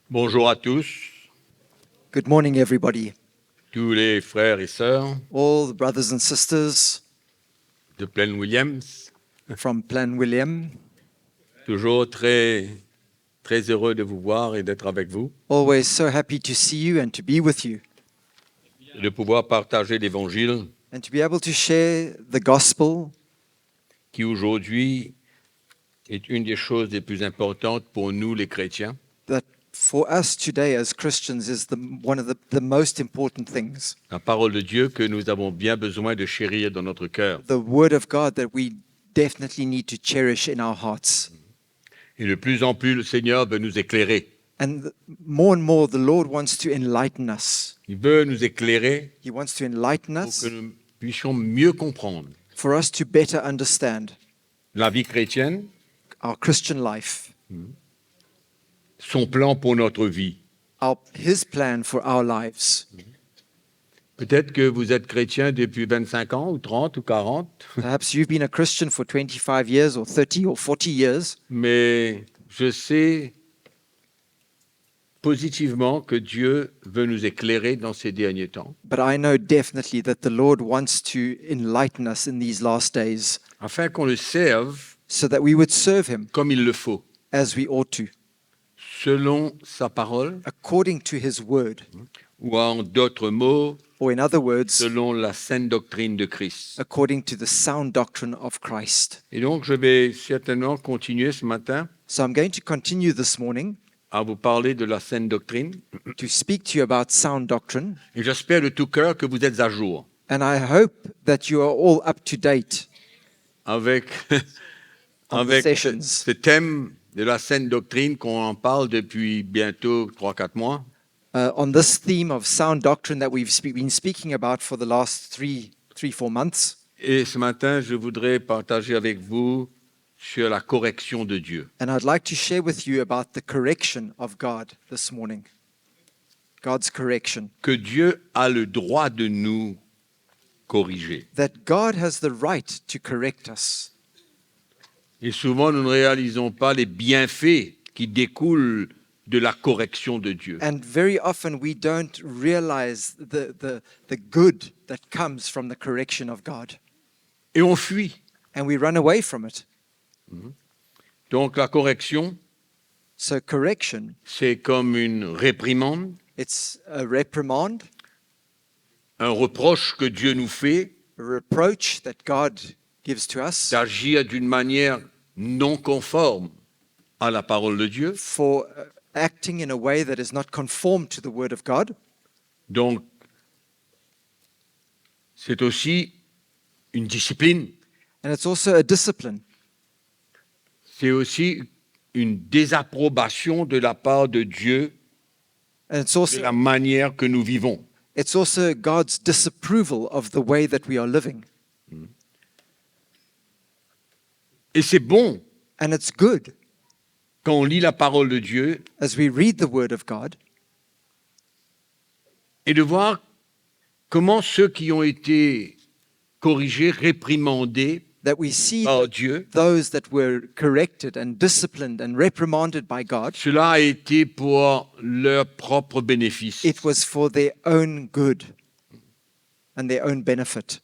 Bonjour à tous, Good morning, everybody. tous les frères et sœurs All the brothers and sisters de Plaine Williams. from Plan William. Toujours très heureux de vous voir et d'être avec vous, Always so happy to see you and to be with you de pouvoir partager l'Évangile and to be able to share the gospel qui aujourd'hui est une des choses les plus importantes pour nous les chrétiens. that for us today as Christians is one of the most important things. La parole de Dieu que nous avons bien besoin de chérir dans notre cœur. The word of God that we definitely need to cherish in our hearts. Et de plus en plus, le Seigneur veut nous éclairer. And more, the Lord wants to enlighten us. Il veut nous éclairer He wants to enlighten pour us que nous puissions mieux comprendre for us to better understand la vie chrétienne, our Christian life, son plan pour notre vie. His plan for our lives. Peut-être que vous êtes chrétien depuis 25 ans, ou 30, ou 40, Perhaps you've been a Christian for 25 years or 30 or 40 years, mais je sais positivement que Dieu veut nous éclairer dans ces derniers temps, but I know definitely that the Lord wants to enlighten us in these last days afin qu'on le serve so that we would serve Him comme il le faut, as we ought to, selon sa parole, according to His word, ou en d'autres mots, or in other words, selon la sainte doctrine de Christ. according to the sound doctrine of Christ. Et donc, je vais certainement continuer ce matin So I'm going to continue this morning à vous parler de la sainte doctrine, to speak to you about sound doctrine, et j'espère de tout cœur que vous êtes à jour and I hope that you are all up to date avec, on the avec sessions. ce thème de la sainte doctrine qu'on en parle depuis bientôt 3-4 mois. On this theme of sound doctrine that we've been speaking about for the last 4 months. Et ce matin, je voudrais partager avec vous sur la correction de Dieu. And I'd like to share with you about the correction of God this morning. God's correction. Que Dieu a le droit de nous corriger. That God has the right to correct us. Et souvent, nous ne réalisons pas les bienfaits qui découlent de la correction de Dieu. And very often we don't realize the good that comes from the correction of God. Et on fuit. And we run away from it. Donc la correction, So correction, c'est comme une réprimande, it's a reprimand, un reproche que Dieu nous fait a reproach that God gives to us d'agir d'une manière non conforme à la parole de Dieu. for acting in a way that is not conformed to the word of God. Donc, c'est aussi une discipline, And it's also a discipline. c'est aussi une désapprobation de la part de Dieu And it's de la also, manière que nous vivons. it's also God's disapproval of the way that we are living. Et c'est bon, And it's good quand on lit la parole de Dieu, as we read the word of God et de voir comment ceux qui ont été corrigés, réprimandés that we see par Dieu, those that were corrected and disciplined and reprimanded by God, cela a été pour leur propre bénéfice. it was for their own good and their own benefit.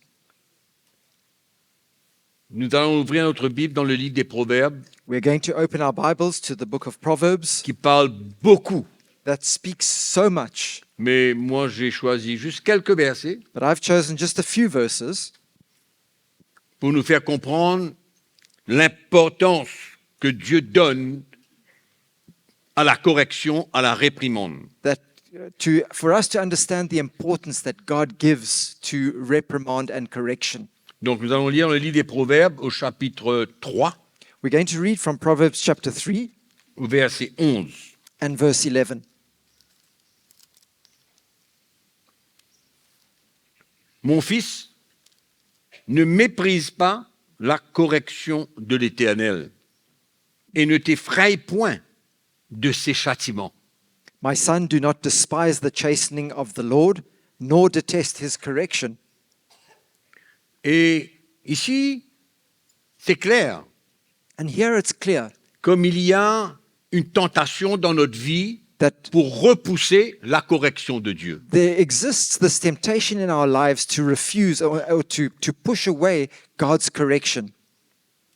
Nous allons ouvrir notre Bible dans le livre des Proverbes, We're going to open our Bibles to the book of Proverbs qui parle beaucoup. that speaks so much, Mais moi, j'ai choisi juste quelques versets but I've chosen just a few verses pour nous faire comprendre l'importance que Dieu donne à la correction, à la réprimande. that for us to understand the importance that God gives to reprimand and correction. Donc, nous allons lire le livre des Proverbes au chapitre 3, We're going to read from Proverbs chapter 3 au verset 11. and verse 11. Mon fils, ne méprise pas la correction de l'Éternel et ne t'effraie point de ses châtiments. My son, do not despise the chastening of the Lord, nor detest his correction. Et ici, c'est clair, And here it's clear, comme il y a une tentation dans notre vie that pour repousser la correction de Dieu. there exists this temptation in our lives to refuse or to push away God's correction.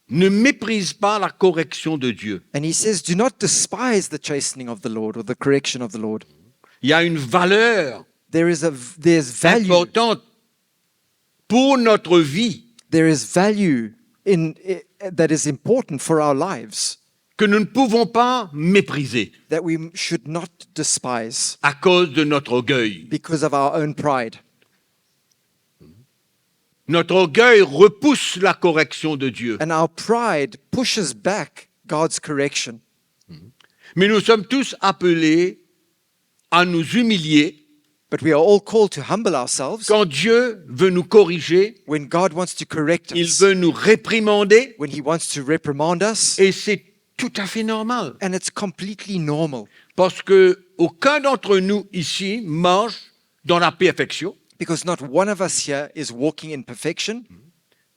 Ne méprise pas la correction de Dieu. And he says, do not despise the chastening of the Lord or the correction of the Lord. Il y a une valeur There's value. importante pour notre vie There is value that is important for our lives que nous ne pouvons pas mépriser that we should not despise à cause de notre orgueil. because of our own pride. Notre orgueil repousse la correction de Dieu. And our pride pushes back God's correction. Mais nous sommes tous appelés à nous humilier But we are all called to humble ourselves quand Dieu veut nous corriger, when God wants to correct il us, veut nous réprimander, when he wants to reprimand us. et c'est tout à fait normal. And it's completely normal Parce que aucun d'entre nous ici marche dans la perfection. because not one of us here is walking in perfection.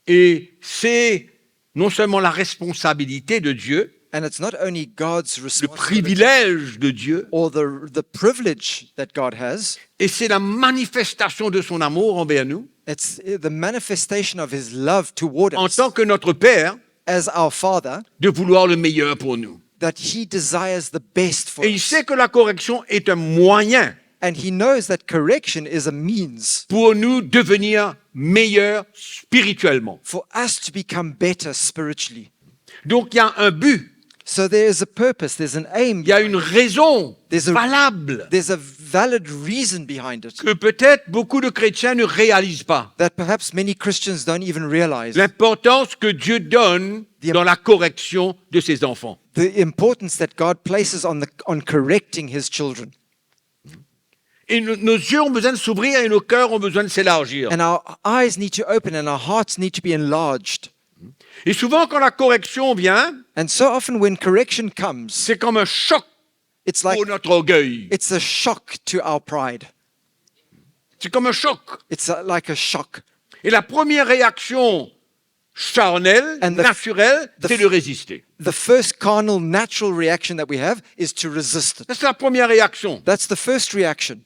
Et c'est non seulement la responsabilité de Dieu, And it's not only God's le responsibility privilège de Dieu, or the privilege that God has, et c'est la manifestation de son amour envers nous, it's the manifestation of his love toward en us tant que notre Père, as our Father, de vouloir le meilleur pour nous. that he desires the best for Et il us. sait que la correction est un moyen And he knows that correction is a means pour nous devenir meilleurs spirituellement. for us to become better spiritually. Donc il y a un but, So there is a purpose, there's an aim, il y a une raison There's a- valable there's a valid reason behind it que peut-être beaucoup de chrétiens ne réalisent pas. that perhaps many Christians don't even realize. L'importance que Dieu donne dans la correction de ses enfants. The importance that God places on correcting his children. Et nos yeux ont besoin de s'ouvrir et nos cœurs ont besoin de s'élargir. And our eyes need to open and our hearts need to be enlarged. Et souvent, quand la correction vient, And so often when correction comes, c'est comme un choc it's like pour notre orgueil. it's a shock to our pride. C'est comme un choc. It's like a shock. Et la première réaction charnelle, And the- naturelle, the- c'est de résister. The first carnal, natural reaction that we have is to resist it. Ça, c'est la première réaction. That's the first reaction.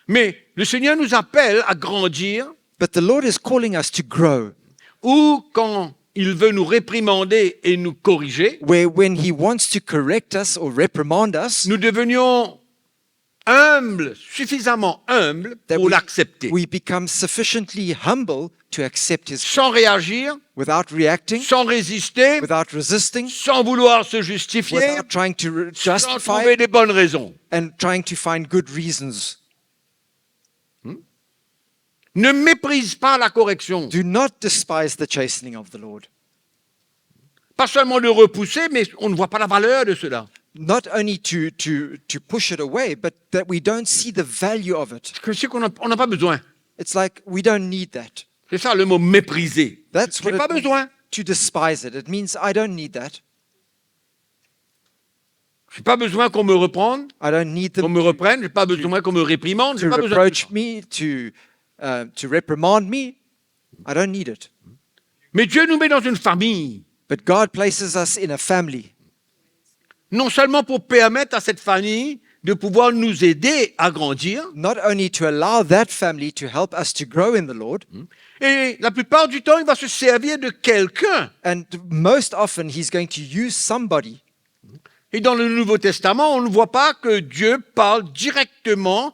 Mais le Seigneur nous appelle à grandir, But the Lord is calling us to grow, ou quand il veut nous réprimander et nous corriger, where when He wants to correct us or reprimand us, nous devenions humbles, suffisamment humbles that pour l'accepter. we become sufficiently humble to accept His Sans réagir, without reacting, sans résister, without resisting, sans vouloir se justifier, without trying to sans justify trouver des bonnes raisons. and trying to find good reasons. Ne méprise pas la correction. Do not despise the chastening of the Lord. Pas seulement de repousser, mais on ne voit pas la valeur de cela. Not only to push it away, but that we don't see the value of it. C'est qu'on n'a pas besoin. It's like we don't need that. C'est ça le mot mépriser. That's J'ai what pas it means besoin. to despise it. It means I don't need that. J'ai pas besoin qu'on me reprenne, I don't need qu'on them me reprenne. J'ai pas besoin qu'on me réprimande. J'ai to pas besoin. De reproach ça. me, to reprimand me. I don't need it. Mais Dieu nous met dans une famille, But God places us in a family, non seulement pour permettre à cette famille de pouvoir nous aider à grandir, not only to allow that family to help us to grow in the Lord, et la plupart du temps, il va se servir de quelqu'un. and most often He's going to use somebody. Et dans le Nouveau Testament, on ne voit pas que Dieu parle directement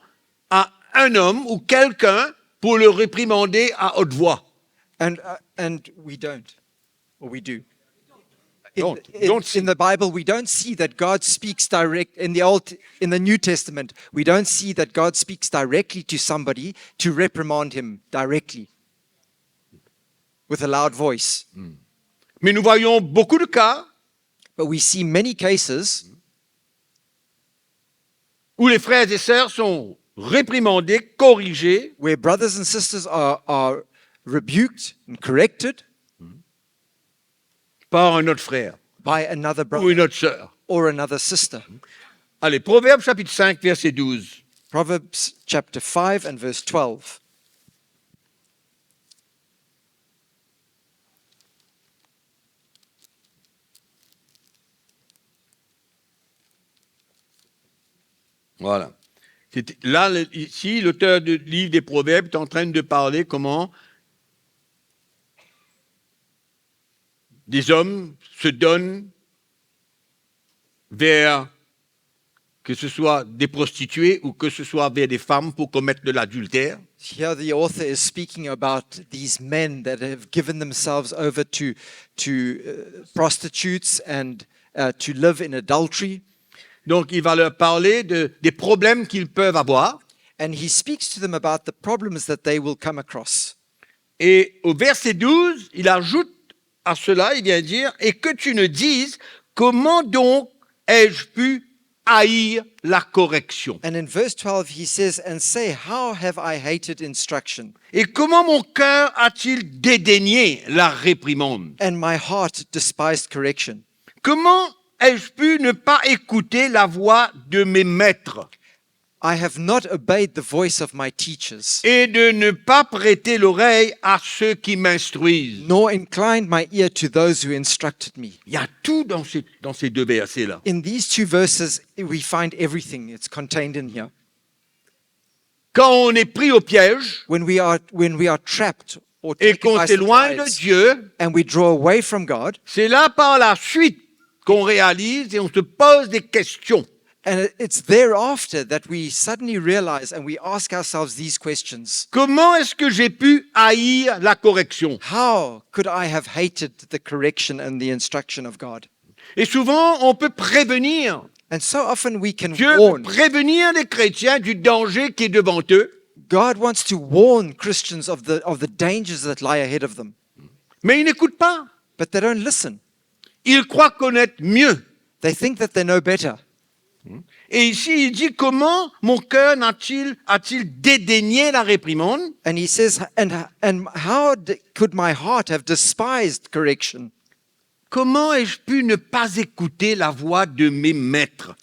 à un homme ou quelqu'un pour le réprimander à haute voix. And we don't, or we do. Don't see. In the Bible, we don't see that God speaks direct in the New Testament. We don't see that God speaks directly to somebody to reprimand him directly with a loud voice. Mais nous voyons beaucoup de cas But we see many cases où les frères et sœurs sont réprimandés, corrigés where brothers and sisters are rebuked and corrected par un autre frère by another ou brother une autre sœur. or another sister. Allez, Proverbes chapitre 5, verset 12. Proverbs chapter 5 and verse 12. Voilà. Là, ici, l'auteur du livre des Proverbes est en train de parler comment des hommes se donnent vers, que ce soit des prostituées ou que ce soit vers des femmes pour commettre de l'adultère. Here, the author is speaking about these men that have given themselves over to prostitutes and to live in adultery. Donc, il va leur parler des problèmes qu'ils peuvent avoir. And he speaks to them about the problems that they will come across. Et au verset 12, il ajoute à cela, il vient dire, et que tu ne dises, comment donc ai-je pu haïr la correction? And in verse 12, he says, and say, how have I hated instruction? Et comment mon cœur a-t-il dédaigné la réprimande? And my heart despised correction. Comment ai-je pu ne pas écouter la voix de mes maîtres I have not obeyed the voice of my teachers, et de ne pas prêter l'oreille à ceux qui m'instruisent? nor inclined my ear to those who instructed me. Il y a tout dans ces deux versets-là. In these two verses, we find everything. It's contained in here. Quand on est pris au piège When we are trapped or et taken qu'on by s'éloigne de surprise, Dieu, and we draw away from God, c'est là par la suite qu'on réalise et on se pose des questions. and it's thereafter that we suddenly realize and we ask ourselves these questions. Comment est-ce que j'ai pu haïr la correction? How could I have hated the correction and the instruction of God? Et souvent, on peut prévenir. And so often we can Dieu peut warn. prévenir les chrétiens du danger qui est devant eux, God wants to warn Christians of the dangers that lie ahead of them, mais ils n'écoutent pas. but they don't listen. Ils croient connaître mieux. They think that they know better. Et ici, il dit, comment mon cœur a-t-il dédaigné la réprimande? And he says, and how could my heart have despised correction? Comment ai-je pu ne pas écouter la voix de mes maîtres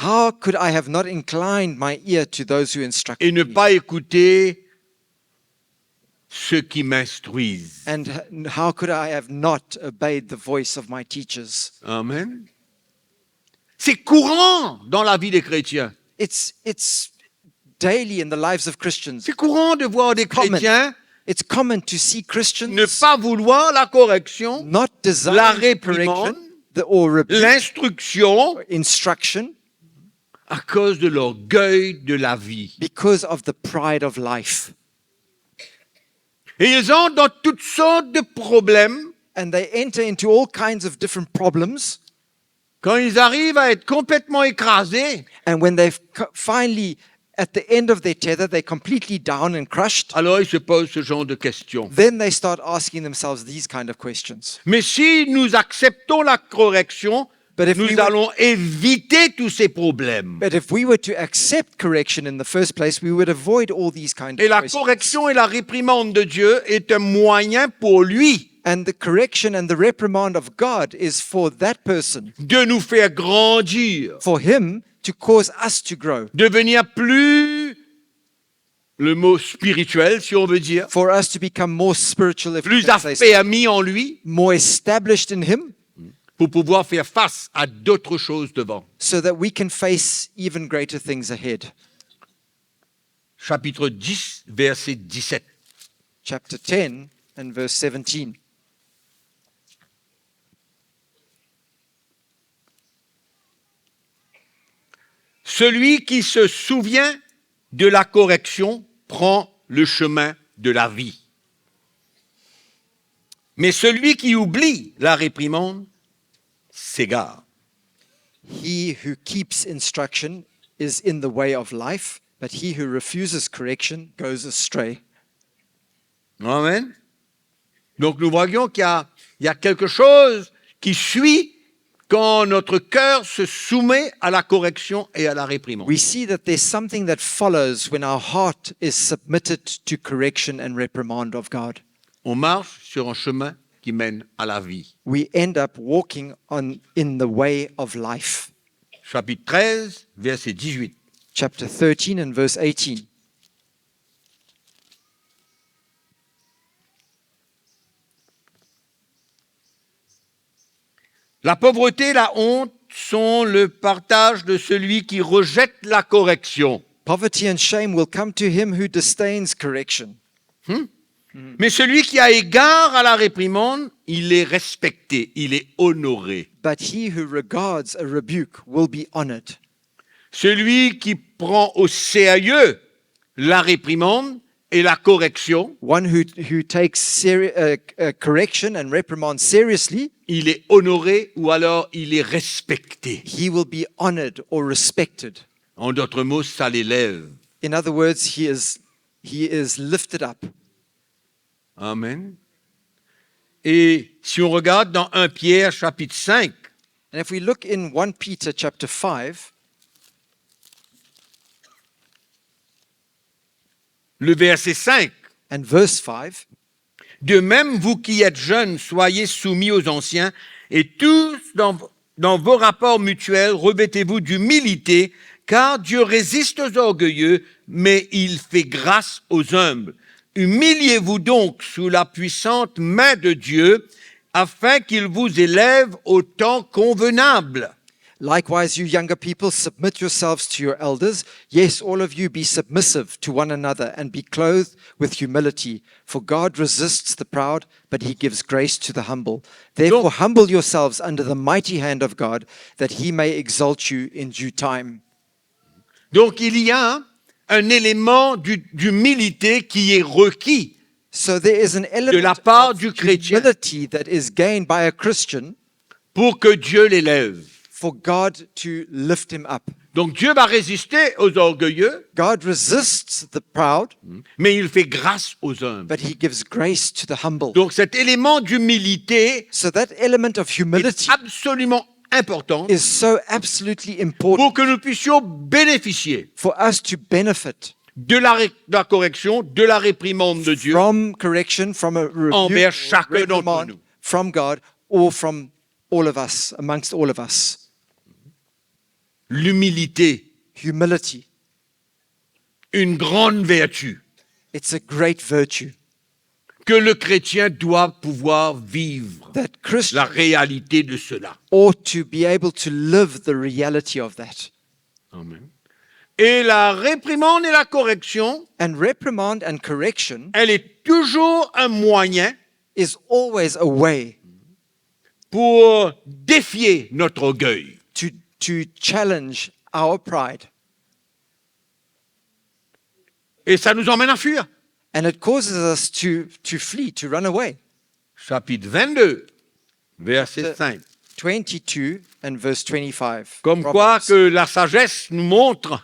How could I have not inclined my ear to those who et instructed ne me? pas écouter ceux qui m'instruisent? And how could I have not obeyed the voice of my teachers? Amen. C'est courant dans la vie des chrétiens. It's daily in the lives of Christians. C'est courant de voir des Common. chrétiens It's common to see Christians ne pas vouloir la correction, not la desire réprimande, correction or rebuke, l'instruction instruction à cause de l'orgueil de la vie. because of the pride of life. Et ils entrent dans toutes sortes de problèmes. And they enter into all kinds of different problems. Quand ils arrivent à être complètement écrasés, And when they've finally, at the end of their tether, they're completely down and crushed, alors ils se posent ce genre de questions. then they start asking themselves these kind of questions. Mais si nous acceptons la correction, But if nous we were- allons éviter tous ces problèmes. But if we were to accept correction in the first place, we would avoid all these kind Et of la questions. correction et la réprimande de Dieu est un moyen pour lui And the correction and the reprimand of God is for that person, de nous faire grandir, for him to cause us to grow, devenir plus, le mot spirituel si on veut dire, for us to become more spiritual, if we plus can say so, affermi en lui, more established in him, pour pouvoir faire face à d'autres choses devant. so that we can face even greater things ahead. Chapitre 10, verset 17. Chapter 10 and verse 17. Celui qui se souvient de la correction prend le chemin de la vie. Mais celui qui oublie la réprimande s'égare. He who keeps instruction is in the way of life, but he who refuses correction goes astray. Amen. Donc nous voyons qu'il y a quelque chose qui suit quand notre cœur se soumet à la correction et à la réprimande. We see that there's something that follows when our heart is submitted to correction and reprimand of God. On marche sur un chemin qui mène à la vie. We end up walking in the way of life. Chapitre 13, verset 18. Chapter 13 and verse 18. La pauvreté et la honte sont le partage de celui qui rejette la correction. Poverty and shame will come to him who disdains correction. Mais celui qui a égard à la réprimande, il est respecté, il est honoré. But he who regards a rebuke will be honored. Celui qui prend au sérieux la réprimande et la correction, One who takes correction and reprimand seriously, il est honoré ou alors il est respecté. he will be honored or respected. En d'autres mots, ça l'élève. In other words, he is lifted up. Amen. Et si on regarde dans 1 Pierre chapitre 5, And if we look in 1 Peter chapter 5, le verset 5, and verse 5, de même vous qui êtes jeunes, soyez soumis aux anciens, et tous dans vos rapports mutuels, revêtez-vous d'humilité, car Dieu résiste aux orgueilleux, mais il fait grâce aux humbles. Humiliez-vous donc sous la puissante main de Dieu, afin qu'il vous élève au temps convenable. likewise, you younger people, submit yourselves to your elders. Yes, all of you be submissive to one another and be clothed with humility. For God resists the proud, but he gives grace to the humble. Therefore, humble yourselves under the mighty hand of God, that he may exalt you in due time. Donc il y a un élément d'humilité qui est requis So there is an de element la part of du chrétien humility that is gained by a Christian pour que Dieu l'élève. for God to lift him up. Donc Dieu va résister aux orgueilleux, God resists the proud, mais il fait grâce aux humbles. but he gives grace to the humble. Donc cet élément d'humilité So that element of est humility absolument important is so absolutely important pour que nous puissions bénéficier for us to benefit de la correction, de la réprimande de Dieu from correction, from a rebuke, envers or chacun d'entre reprimand nous. from God, or from all of us, amongst all of us. L'humilité, Humility, une grande vertu it's a great virtue que le chrétien doit pouvoir vivre that la Christians réalité de cela. ought to be able to live the reality of that. Amen. Et la réprimande et la correction, And reprimand and correction elle est toujours un moyen is always a way pour défier notre orgueil. to challenge our pride. Et ça nous emmène à fuir. And it causes us to flee, to run away. Chapitre 22, verset The- 5. 22 and verse 25. Comme quoi Proverbs. que la sagesse nous montre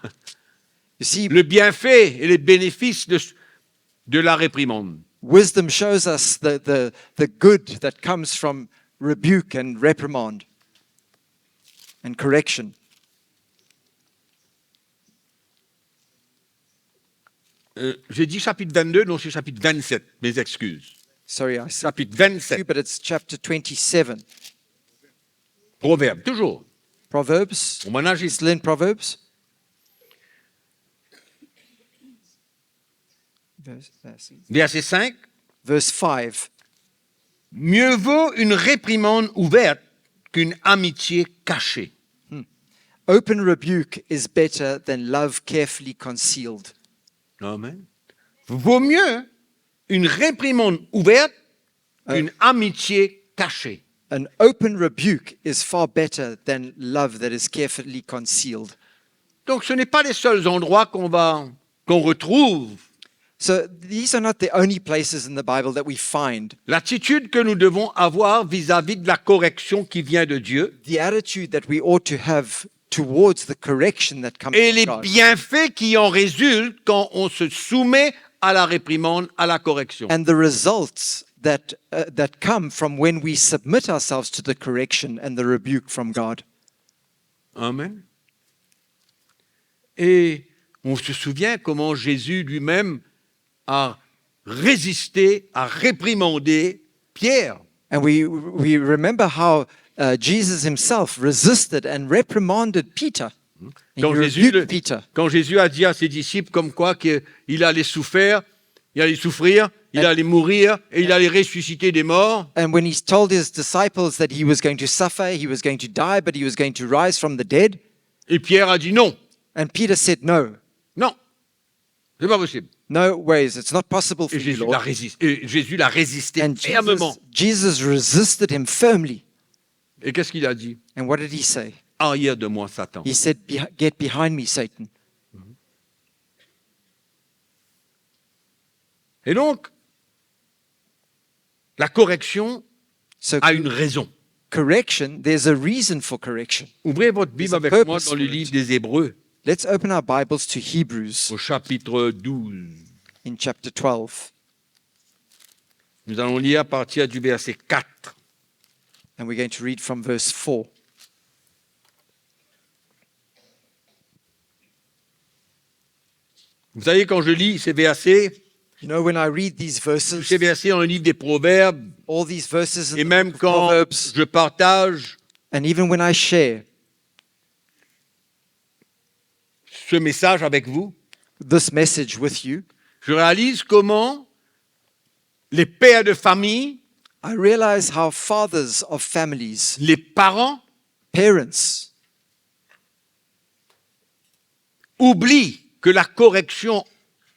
You see, le bienfait et les bénéfices de la réprimande. wisdom shows us the good that comes from rebuke and reprimand and correction. J'ai dit chapitre 22, non, c'est chapitre 27, mes excuses. Sorry, I said Chapitre 27, but it's chapter 27. Proverbe, toujours. Proverbs. Au Moyen-Âge, Still in Proverbs. verset 5. Verse 5. Mieux vaut une réprimande ouverte qu'une amitié cachée. Open rebuke is better than love carefully concealed. Amen. Vaut mieux une réprimande ouverte qu'une amitié cachée. An open rebuke is far better than love that is carefully concealed. Donc ce n'est pas les seuls endroits qu'on retrouve So these are not the only places in the Bible that we find l'attitude que nous devons avoir vis-à-vis de la correction qui vient de Dieu the attitude that we ought to have towards the correction that comes et from les God, bienfaits qui en résultent quand on se soumet à la réprimande, à la correction. and the results that come from when we submit ourselves to the correction and the rebuke from God. Amen. Et on se souvient comment Jésus lui-même a résisté, a réprimandé Pierre. And we remember how Jesus himself resisted and reprimanded Peter. And he Quand rebuked Peter. quand Jésus a dit à ses disciples comme quoi qu'il allait souffrir, il allait mourir et il allait ressusciter des morts. And when he told his disciples that he was going to suffer, he was going to die, but he was going to rise from the dead, Et Pierre a dit non, and Peter said, no, non, c'est pas possible. no ways, it's not possible for Et you, Lord. Jésus l'a résisté And fermement. Jesus resisted him firmly. Et qu'est-ce qu'il a dit? And what did he say? Arrière de moi, Satan. He said, get behind me, Satan. Et donc, la correction So a une raison. correction, there's a reason for correction. Ouvrez votre Bible There's a avec moi purpose dans le for it. livre des Hébreux, Let's open our Bibles to Hebrews au chapitre 12. in chapter 12. Nous allons lire à partir du verset 4. And we're going to read from verse 4. Vous savez, quand je lis ces versets, You know, when I read these tous verses, ces versets dans le livre des Proverbes, all these verses et in the même book of quand Proverbs, je partage and even when I share ce message avec vous, this message with you, je réalise comment les pères de famille, I realize how fathers of families, les parents, parents, oublient que la correction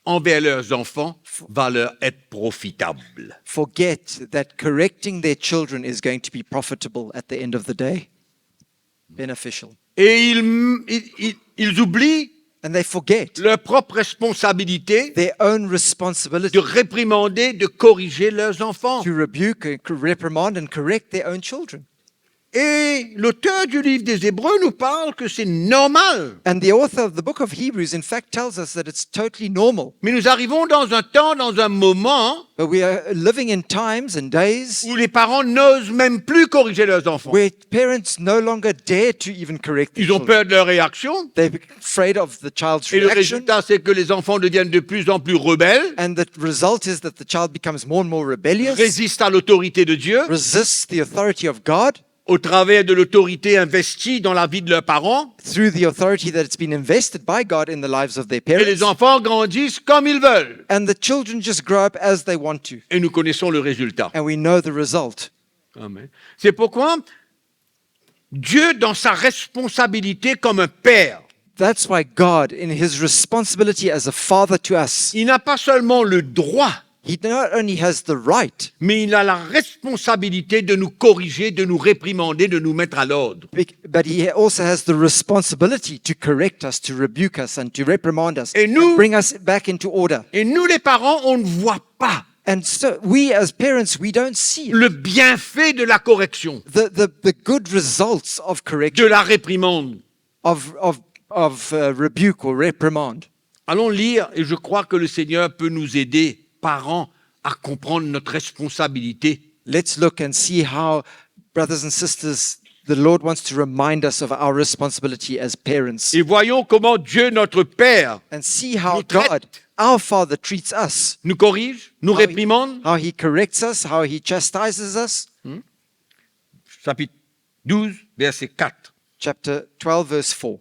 envers leurs enfants va leur être profitable. forget that correcting their children is going to be profitable at the end of the day, beneficial. Et ils oublient And they forget leur propre responsabilité their own responsibility de réprimander, de corriger leurs enfants. to rebuke, and reprimand, and correct their own children. Et l'auteur du livre des Hébreux nous parle que c'est normal. And the author of the book of Hebrews, in fact, tells us that it's totally normal. Mais nous arrivons dans un temps, dans un moment But we are living in times and days où les parents n'osent même plus corriger leurs enfants. where parents no longer dare to even correct their Ils ont children. peur de leur réaction. They're afraid of the child's Et le reaction. résultat, c'est que les enfants deviennent de plus en plus rebelles, And the result is that the child becomes more and more rebellious, résistent à l'autorité de Dieu, resists the authority of God au travers de l'autorité investie dans la vie de leurs parents. through the authority that's been invested by God in the lives of their Et les parents. enfants grandissent comme ils veulent. And the children just grow up as they want to. Et nous connaissons le résultat. And we know the result. Amen. C'est pourquoi Dieu, dans sa responsabilité comme un père, That's why God, in his responsibility as a father to us, il n'a pas seulement le droit, he not only has the right, mais il a la responsabilité de nous corriger, de nous réprimander, de nous mettre à l'ordre. but he also has the responsibility to correct us, to rebuke us, and to reprimand us, Et nous- and bring us back into order. Et nous, les parents, on ne voit pas And so we as parents, we don't see le bienfait de la correction, the good results of de correction, la réprimande. of rebuke or reprimand. Allons lire, et je crois que le Seigneur peut nous aider, parents, à comprendre notre responsabilité. Let's look and see how, brothers and sisters, the Lord wants to remind us of our responsibility as parents. Et voyons comment Dieu, notre Père, And see how nous traite. God, our Father, treats us. nous corrige, nous réprimande. How he corrects us, how he chastises us. Chapitre 12, verset 4. Chapter 12, verse 4.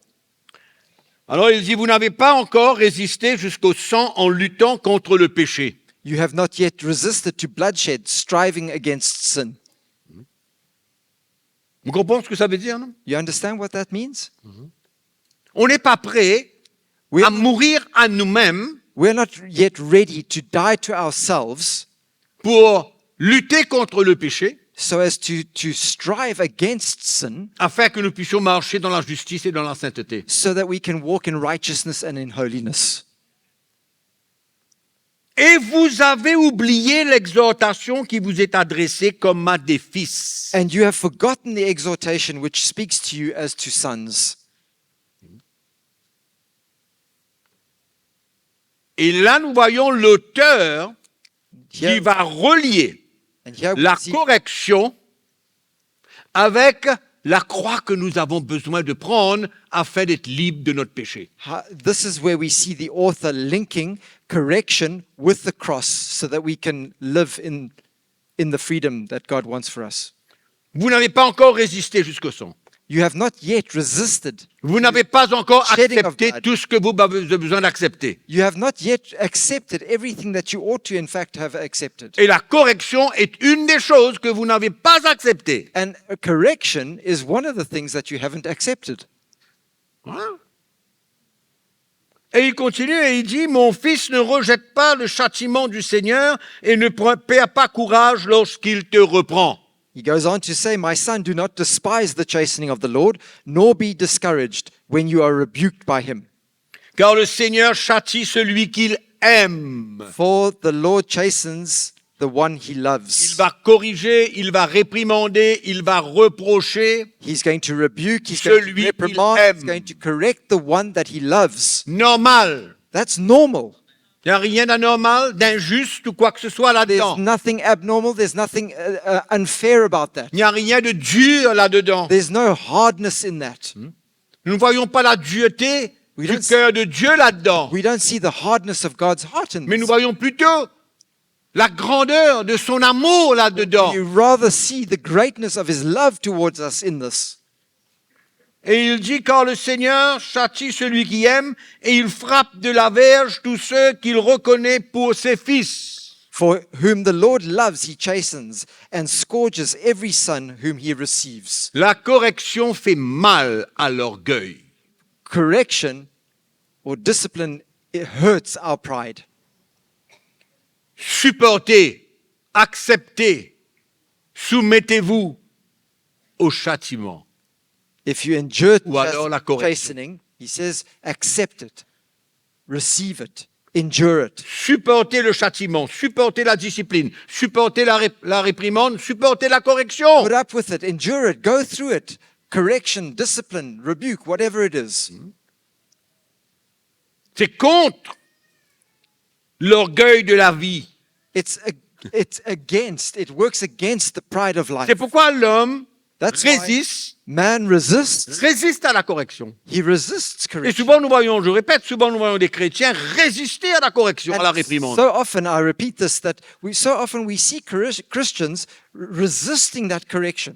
Alors il dit, vous n'avez pas encore résisté jusqu'au sang en luttant contre le péché. You have not yet resisted to bloodshed, striving against sin. Vous comprenez ce que ça veut dire, non? You understand what that means? On n'est pas prêt We're, à mourir à nous-mêmes we're not yet ready to die to ourselves pour lutter contre le péché, so as to strive against sin afin que nous puissions marcher dans la justice et dans la sainteté. so that we can walk in righteousness and in holiness. Et vous avez oublié l'exhortation qui vous est adressée comme à des fils. And you have forgotten the exhortation which speaks to you as to sons. Et là, nous voyons l'auteur qui Here, va relier and here we la see correction avec la croix que nous avons besoin de prendre afin d'être libres de notre péché. this is where we see the author linking correction with the cross so that we can live in the freedom that God wants for us. Vous n'avez pas encore résisté jusqu'au sang. You have not yet resisted. Vous n'avez pas encore Shedding of accepté blood. tout ce que vous avez besoin d'accepter. You have not yet accepted everything that you ought to, in fact, have accepted. Et la correction est une des choses que vous n'avez pas acceptées. And a correction is one of the things that you haven't accepted. Hein? Et il continue et il dit, mon fils, ne rejette pas le châtiment du Seigneur et ne perds pas courage lorsqu'il te reprend. He goes on to say, my son, do not despise the chastening of the Lord, nor be discouraged when you are rebuked by him. Car le Seigneur châtie celui qu'il aime. For the Lord chastens the one he Il loves. va corriger, il va réprimander, il va reprocher. He's going to rebuke, he's going to Celui qu'il reprimand, aime. he's going to correct the one that he loves. Normal. That's normal. Il n'y a rien d'anormal, d'injuste ou quoi que ce soit There's là-dedans. nothing abnormal, there's nothing unfair about that. Il n'y a rien de dur là-dedans. There's no hardness in that. Nous ne voyons pas la dureté We du don't- cœur de Dieu là-dedans. We don't see the hardness of God's heart in Mais nous this. voyons plutôt la grandeur de son amour là-dedans. You rather see the greatness of his love towards us in this. Et il dit, car le Seigneur châtie celui qui aime, et il frappe de la verge tous ceux qu'il reconnaît pour ses fils. For whom the Lord loves, he chastens, and scourges every son whom he receives. La correction fait mal à l'orgueil. Correction or discipline, it hurts our pride. Supportez, acceptez, soumettez-vous au châtiment. If you endure Ou alors la correction. chastening, he says, accept it, receive it, endure it. Supportez le châtiment, supportez la discipline, supportez la réprimande, supportez la correction. Put up with it, endure it, go through it. Correction, discipline, rebuke, whatever it is. C'est contre l'orgueil de la vie. It's against, it works against the pride of life. C'est pourquoi l'homme That's why résiste man resists, à la correction. he resists Et correction. souvent nous voyons, je répète, souvent nous voyons des chrétiens résister à la correction, à la And réprimande. so often, I repeat this, that we see Christians resisting that correction.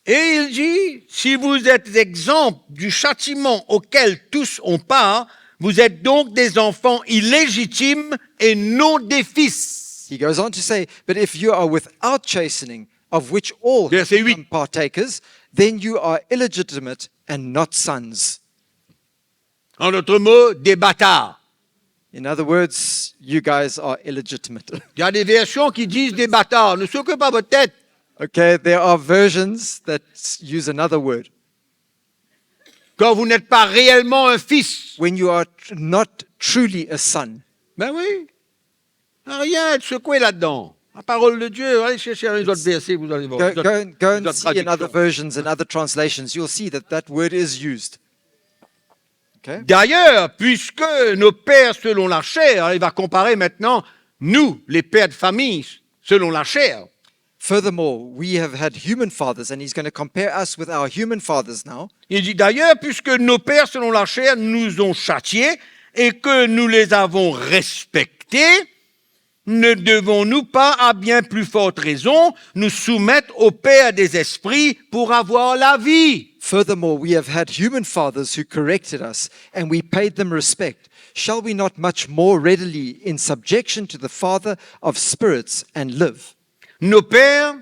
Et il dit, si vous êtes exempt du châtiment auquel tous ont part, vous êtes donc des enfants illégitimes et non des fils. He goes on to say, but if you are without chastening, of which all have Verset 8. become partakers, then you are illegitimate and not sons. En d'autres mots, des bâtards. In other words, you guys are illegitimate. Il y a des versions qui disent des bâtards. Ne secouez pas votre tête. Okay, there are versions that use another word. Quand vous n'êtes pas réellement un fils. When you are not truly a son. Ben oui. Rien de secoué là-dedans. La parole de Dieu, allez chercher les autres versets, vous allez voir. Go and D'autres see in other traductions. versions and other translations. You'll see that that word is used. Okay? D'ailleurs, puisque nos pères selon la chair, il va comparer maintenant nous, les pères de famille, selon la chair. Furthermore, we have had human fathers, and he's going to compare us with our human fathers now. Il dit d'ailleurs, puisque nos pères selon la chair nous ont châtiés et que nous les avons respectés, ne devons-nous pas, à bien plus forte raison, nous soumettre au Père des esprits pour avoir la vie? Furthermore, we have had human fathers who corrected us, and we paid them respect. Shall we not much more readily in subjection to the Father of spirits and live? Nos pères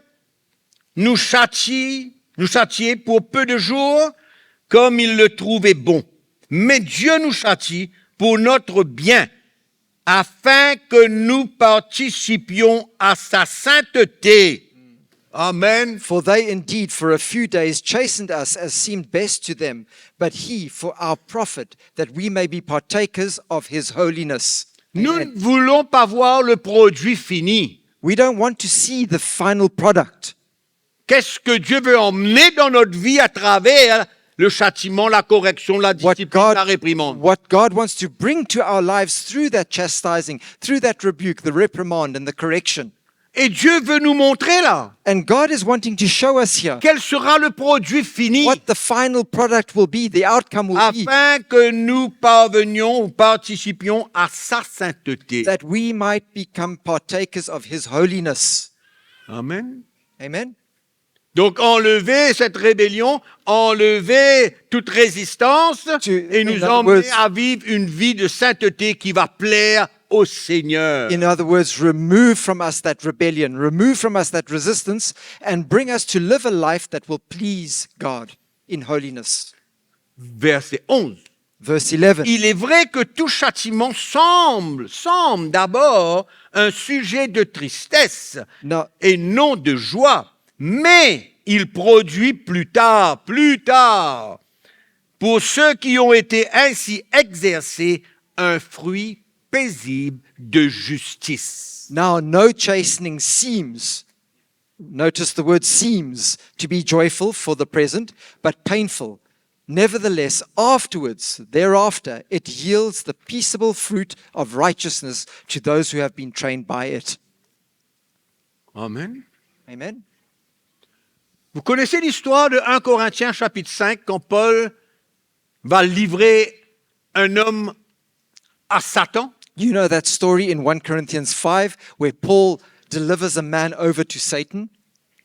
nous châtiaient pour peu de jours comme ils le trouvaient bon. Mais Dieu nous châtie pour notre bien, afin que nous participions à sa sainteté. Amen. For they indeed for a few days chastened us as seemed best to them, but he for our profit, that we may be partakers of his holiness. Nous Amen. ne voulons pas voir le produit fini. We don't want to see the final product. Qu'est-ce que Dieu veut emmener dans notre vie à travers le châtiment, la correction, la discipline, la réprimande? what God wants to bring to our lives through that chastising, through that rebuke, the reprimand and the correction. Et Dieu veut nous montrer là And God is wanting to show us here quel sera le produit fini what the final product will be, the outcome will be, afin que nous parvenions ou participions à sa sainteté. that we might become partakers of his holiness. Amen. Amen. Donc enlever cette rébellion, enlever toute résistance et nous in other emmener words- à vivre une vie de sainteté qui va plaire au Seigneur. In other words, remove from us that rebellion, remove from us that resistance, and bring us to live a life that will please God in holiness. Verset 11. Verse 11. Il est vrai que tout châtiment semble d'abord un sujet de tristesse Now, et non de joie, mais il produit plus tard, pour ceux qui ont été ainsi exercés, un fruit paisible de justice. now no chastening seems, notice the word seems, to be joyful for the present, but painful. Nevertheless, thereafter, it yields the peaceable fruit of righteousness to those who have been trained by it. Amen. Amen. Vous connaissez l'histoire de 1 Corinthiens chapitre 5 quand Paul va livrer un homme à Satan? You know that story in 1 Corinthians 5 where Paul delivers a man over to Satan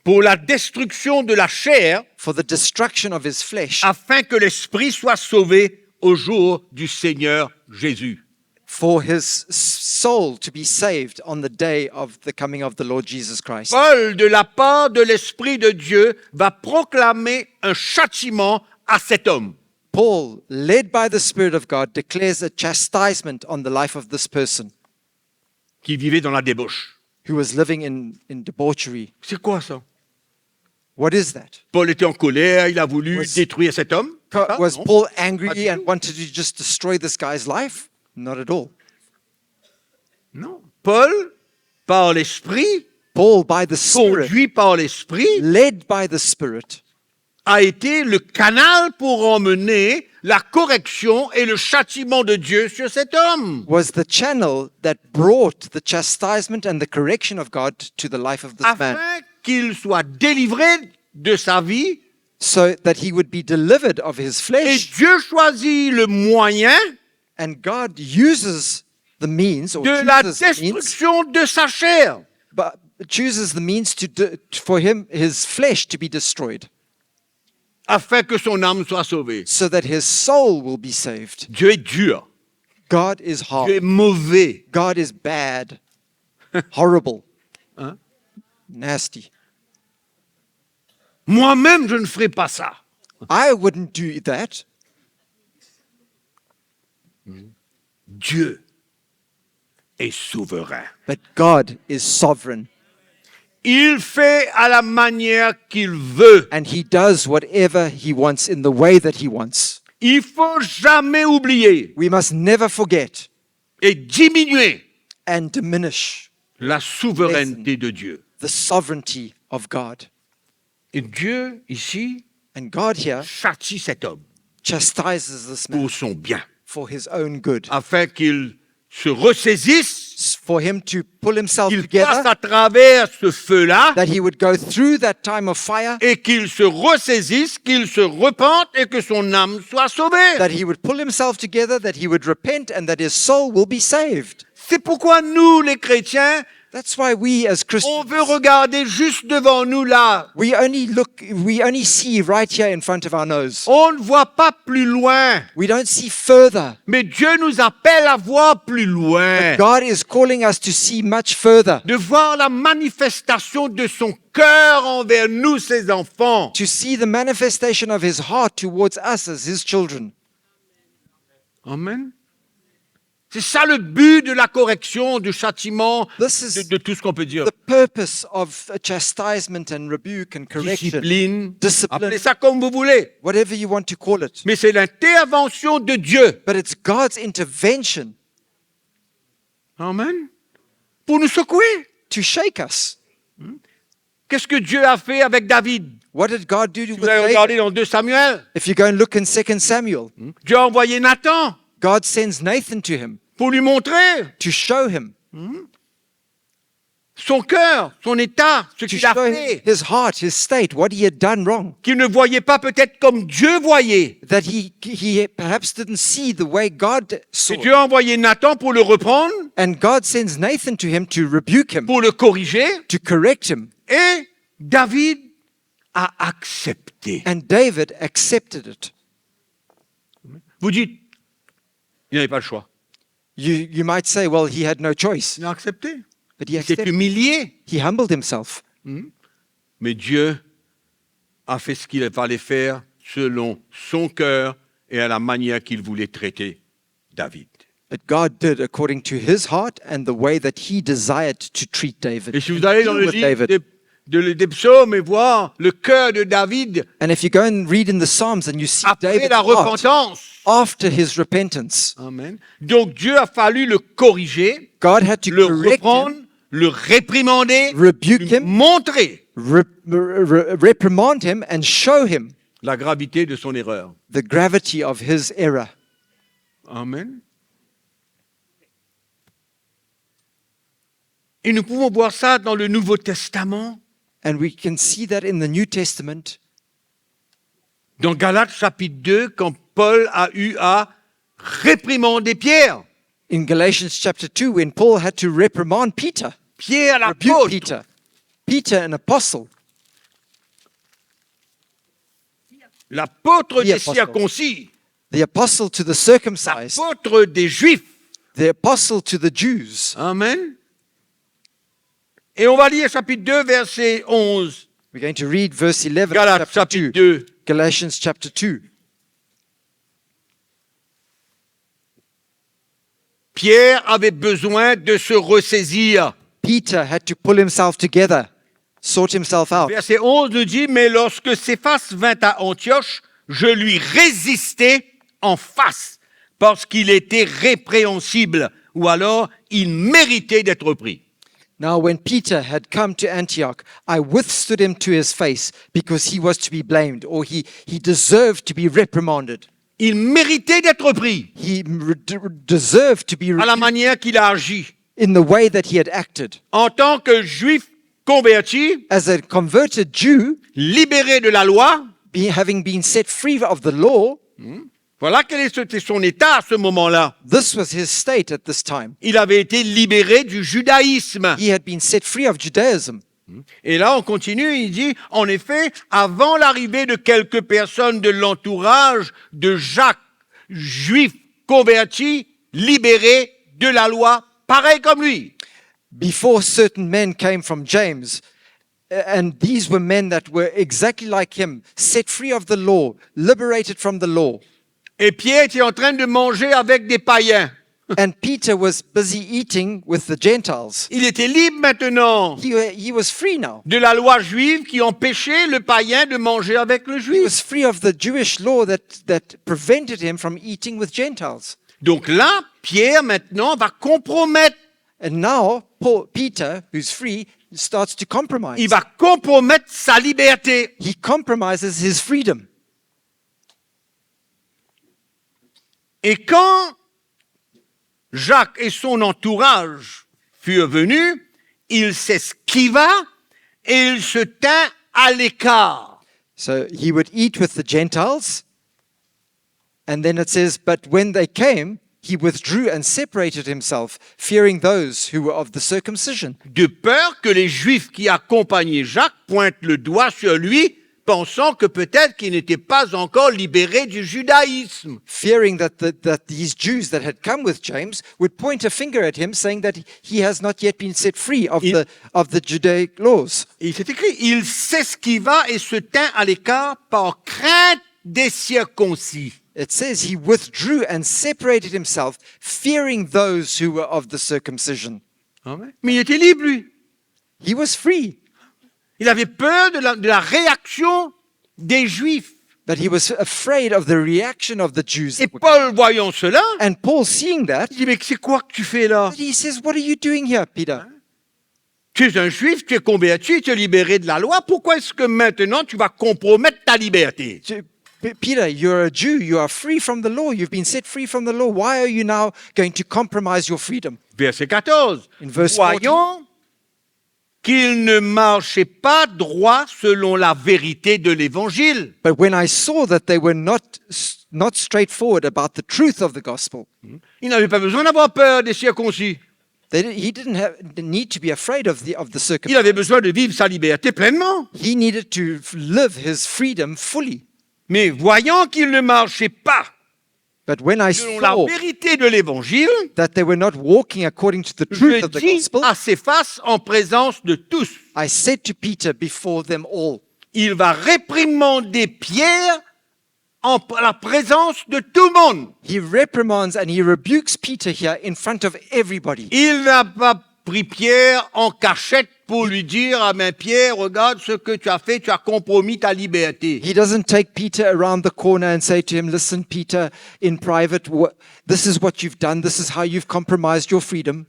Pour la destruction de la chair, for the destruction of his flesh, afin que l'esprit soit sauvé au jour du Seigneur Jésus. for his soul to be saved on the day of the coming of the Lord Jesus Christ. Paul, de la part de l'Esprit de Dieu, va proclamer un châtiment à cet homme. Paul, led by the Spirit of God, declares a chastisement on the life of this person Qui vivait dans la débauche. who was living in debauchery. C'est quoi ça? What is that? Paul était en colère, il a voulu Was- détruire cet homme. Ça, Was non. Paul Pas angry du and tout. wanted to just destroy this guy's life? Not at all. Non. Paul, par l'Esprit, Paul, by the Spirit, conduit par l'Esprit, led by the Spirit, a été le canal pour emmener la correction et le châtiment de Dieu sur cet homme. was the channel that brought the chastisement and the correction of God to the life of this man, Afin qu'il soit délivré de sa vie. so that he would be delivered of his Et flesh. Dieu choisit le moyen And God uses the means, or de la chooses the means, destruction de sa chair. but chooses the means for him, his flesh, to be destroyed, Afin que son âme soit sauvée. so that his soul will be saved. Dieu est dur. God is hard. Dieu est mauvais. God is bad, horrible, Hein? nasty. Moi-même, je ne ferai pas ça. I wouldn't do that. Dieu est souverain. But God is sovereign, Il fait à la manière qu'il veut. and he does whatever he wants in the way that he wants. Il faut jamais oublier We must never forget et diminuer and diminish la souveraineté de Dieu. the sovereignty of God. Et Dieu, ici, And God here châtie cet homme chastises this man pour son bien, for his own good, afin qu'il se ressaisisse, for him to pull himself qu'il passe together, à travers ce feu-là, that he would go through that time of fire, et qu'il se ressaisisse, qu'il se repente et que son âme soit sauvée. that he would pull himself together, that he would repent, and that his soul will be saved. C'est pourquoi nous, les chrétiens, That's why we as on Christians, veut regarder juste devant nous là. we only see right here in front of our nose. On ne voit pas plus loin. We don't see further. Mais Dieu nous appelle à voir plus loin. God is calling us to see much further, De voir la manifestation de son cœur envers nous, ses enfants. to see the manifestation of his heart towards us as his children. Amen. C'est ça le but de la correction, du châtiment, This is de tout ce qu'on peut dire. the purpose of chastisement and rebuke and correction, Discipline, Discipline. appelez ça comme vous voulez. whatever you want to call it. Mais c'est l'intervention de Dieu. But it's God's intervention Amen. Pour nous secouer. to shake us. Qu'est-ce que Dieu a fait avec David? What did God do with Vous allez David? regarder dans 2 Samuel. If you go and look in 2 Samuel, Dieu a envoyé Nathan God sends Nathan to him pour lui montrer to show him, son cœur, son état, ce to qu'il a show him fait, his heart, his state, what he had done wrong. qu'il ne voyait pas peut-être comme Dieu voyait. That he perhaps didn't see the way God saw. Et Dieu a envoyé Nathan pour le reprendre, And God sends Nathan to him to rebuke him, pour le corriger. to correct him. Et David a accepté. And David accepted it. Vous dites, il n'avait pas le choix. You might say, well, he had no choice, Il a accepté. but he Il s'est accepted. humilié. He humbled himself. Mais Dieu a fait ce qu'il fallait faire selon son cœur et à la manière qu'il voulait traiter David. But God did according to his heart and the way that he desired to treat David. Et si and vous allez deal dans le with livre David. des psaumes et voir le cœur de David And if you go and read in the Psalms and you see après David's la heart repentance. after his repentance, Amen. Donc Dieu a fallu le corriger, God had to le correct reprendre, him, le réprimander, rebuke lui him, montrer reprimand him, and show him la gravité de son erreur. the gravity of his error. Amen. Et nous pouvons voir ça dans le Nouveau Testament, And we can see that in the New Testament, dans Galates chapitre 2, quand Paul a eu à réprimander Pierre. in Galatians chapter 2, when Paul had to reprimand Peter, Pierre rebuke l'apôtre, Peter, Peter an apostle, l'apôtre The des apostle. circoncis, the apostle to the circumcised, l'apôtre des Juifs. the apostle to the Jews. Amen. Et on va lire chapitre 2, verset 11. We're going to read verse 11 of Galates chapter chapitre 2, 2. Galatians chapter 2. Pierre avait besoin de se ressaisir. Peter had to pull himself together, sort himself out. Verset 11 nous dit, mais lorsque Céphas vint à Antioche, je lui résistai en face, parce qu'il était répréhensible, ou alors il méritait d'être pris. Now, when Peter had come to Antioch, I withstood him to his face because he was to be blamed, or he deserved to be reprimanded. Il méritait d'être pris He deserved to be à la manière qu'il a agi. in the way that he had acted. En tant que juif converti, As a converted Jew, libéré de la loi, having been set free of the law, voilà quel était son état à ce moment-là. this was his state at this time. Il avait été libéré du judaïsme. He had been set free of Judaism. Et là, on continue, il dit, en effet, avant l'arrivée de quelques personnes de l'entourage de Jacques, juif converti, libéré de la loi, pareil comme lui. Before certain men came from James, and these were men that were exactly like him, set free of the law, liberated from the law. Et Pierre était en train de manger avec des païens. And Peter was busy eating with the Gentiles. Il était libre maintenant He was free now. de la loi juive qui empêchait le païen de manger avec le He juif. was free of the Jewish law that prevented him from eating with Gentiles. Donc là, Pierre maintenant va compromettre. And now Peter, who's free, starts to compromise. Il va compromettre sa liberté. He compromises his freedom. Et quand Jacques et son entourage furent venus, il s'esquiva et il se tint à l'écart. So he would eat with the Gentiles. And then it says, but when they came, he withdrew and separated himself, fearing those who were of the circumcision, De peur que les Juifs qui accompagnaient Jacques pointent le doigt sur lui, pensant que peut-être qu'il n'était pas encore libéré du judaïsme. fearing that these Jews that had come with James would point a finger at him, saying that he has not yet been set free of the Judaic laws. Et il s'est écrit, il s'esquiva et se tint à l'écart par crainte des circoncis. It says he withdrew and separated himself, fearing those who were of the circumcision. Mais il était libre, lui. He was free, Il avait peur de la réaction des Juifs. but he was afraid of the reaction of the Jews. Et Paul, voyant cela, And Paul, seeing that, il dit, mais c'est quoi que tu fais là? he says, what are you doing here, Peter? Tu es un Juif, tu es converti, tu es libéré de la loi. Pourquoi est-ce que maintenant tu vas compromettre ta liberté? Peter, you're a Jew. You are free from the law. You've been set free from the law. Why are you now going to compromise your freedom? Verset 14. In verse Voyons qu'il ne marchait pas droit selon la vérité de l'évangile. But when I saw that they were not straightforward about the truth of the gospel, Il n'avait pas besoin d'avoir peur des circoncis. He didn't need to be afraid of the Il circumstance. avait besoin de vivre sa liberté pleinement. He needed to live his freedom fully. Mais voyant qu'il ne marchait pas But when I selon la saw vérité de l'Évangile, that they were not walking according to the truth je of the dis gospel, à ses faces en présence de tous, I said to Peter before them all, il va réprimander Pierre en la présence de tout le monde. he reprimands and he rebukes Peter here in front of everybody. Il n'a pas pris Pierre en cachette pour lui dire, ah ben Pierre, regarde ce que tu as fait, tu as compromis ta liberté. He doesn't take Peter around the corner and say to him, listen, Peter, in private, this is what you've done. This is how you've compromised your freedom.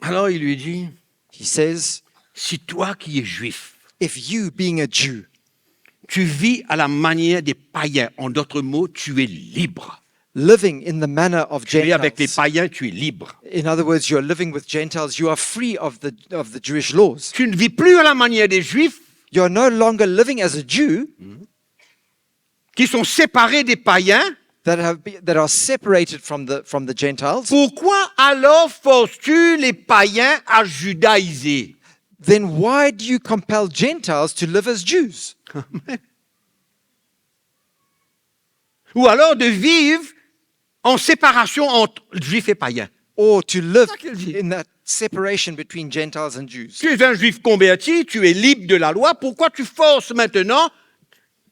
Alors il lui dit, He says, si toi qui es juif, if you, being a Jew, tu vis à la manière des païens, en d'autres mots, tu es libre. living in the manner of Tu es avec les Gentiles, païens, tu es libre. in other words, you're living with Gentiles, you are free of the Jewish laws. Tu ne vis plus à la manière des juifs You're no longer living as a Jew qui sont séparés des païens. that are separated from the Gentiles. Pourquoi alors forces-tu les païens à judaïser? Then why do you compel Gentiles to live as Jews? Ou alors de vivre en séparation entre juifs et païens. Or to live ça qu'il dit. in that separation between Gentiles and Jews? Tu es un juif converti, tu es libre de la loi, pourquoi tu forces maintenant